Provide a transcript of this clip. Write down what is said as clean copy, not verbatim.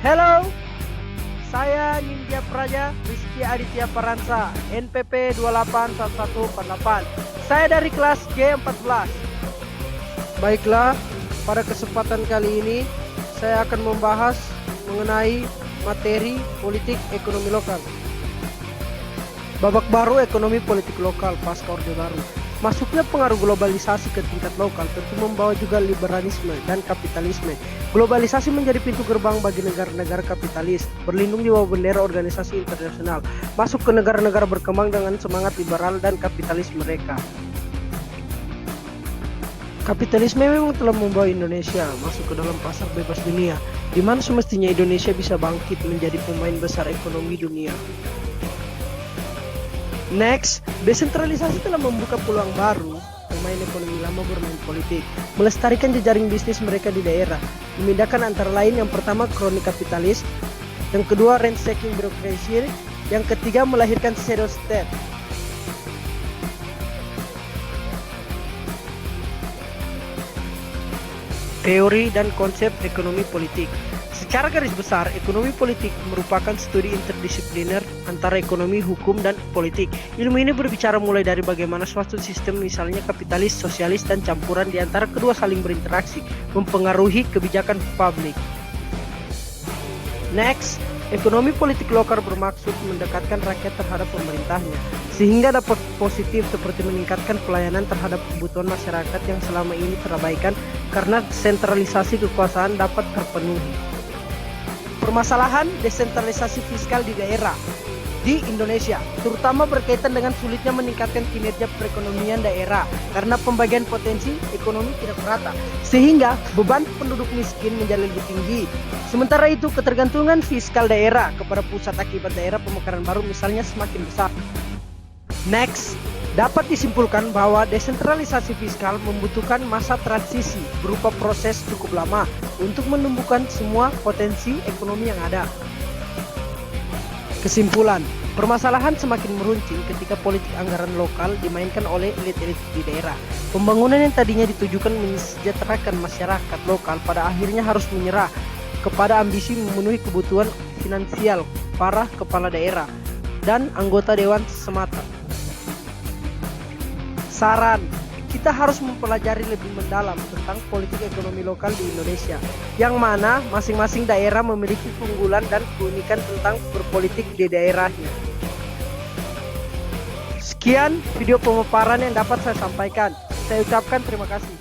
Hello, saya Nindya Praja Rizky Aditya Paransa, NPP 281148. Saya dari kelas G14. Baiklah, pada kesempatan kali ini saya akan membahas mengenai materi politik ekonomi lokal. Babak baru ekonomi politik lokal pasca Orde Baru. Masuknya pengaruh globalisasi ke tingkat lokal tentu membawa juga liberalisme dan kapitalisme. Globalisasi menjadi pintu gerbang bagi negara-negara kapitalis, berlindung di bawah bendera organisasi internasional, masuk ke negara-negara berkembang dengan semangat liberal dan kapitalis mereka. Kapitalisme memang telah membawa Indonesia masuk ke dalam pasar bebas dunia, di mana semestinya Indonesia bisa bangkit menjadi pemain besar ekonomi dunia. Next, desentralisasi telah membuka peluang baru pemain ekonomi lama bermain politik, melestarikan jejaring bisnis mereka di daerah, memindahkan antara lain yang pertama kroni kapitalis, yang kedua ransaking birokrasi, yang ketiga melahirkan shadow state. Teori dan konsep ekonomi politik. Secara garis besar, ekonomi politik merupakan studi interdisipliner antara ekonomi, hukum, dan politik. Ilmu ini berbicara mulai dari bagaimana suatu sistem, misalnya kapitalis, sosialis, dan campuran di antara kedua saling berinteraksi, mempengaruhi kebijakan publik. Next, ekonomi politik lokal bermaksud mendekatkan rakyat terhadap pemerintahnya, sehingga dapat positif seperti meningkatkan pelayanan terhadap kebutuhan masyarakat yang selama ini terabaikan karena sentralisasi kekuasaan dapat terpenuhi. Permasalahan desentralisasi fiskal di daerah di Indonesia, terutama berkaitan dengan sulitnya meningkatkan kinerja perekonomian daerah karena pembagian potensi ekonomi tidak merata, sehingga beban penduduk miskin menjadi lebih tinggi. Sementara itu, ketergantungan fiskal daerah kepada pusat akibat daerah pemekaran baru misalnya semakin besar. Next, dapat disimpulkan bahwa desentralisasi fiskal membutuhkan masa transisi berupa proses cukup lama untuk menumbuhkan semua potensi ekonomi yang ada. Kesimpulan, permasalahan semakin meruncing ketika politik anggaran lokal dimainkan oleh elit-elit di daerah. Pembangunan yang tadinya ditujukan mensejahterakan masyarakat lokal pada akhirnya harus menyerah kepada ambisi memenuhi kebutuhan finansial para kepala daerah dan anggota dewan semata. Saran, kita harus mempelajari lebih mendalam tentang politik ekonomi lokal di Indonesia, yang mana masing-masing daerah memiliki keunggulan dan keunikan tentang berpolitik di daerahnya. Sekian video pemaparan yang dapat saya sampaikan. Saya ucapkan terima kasih.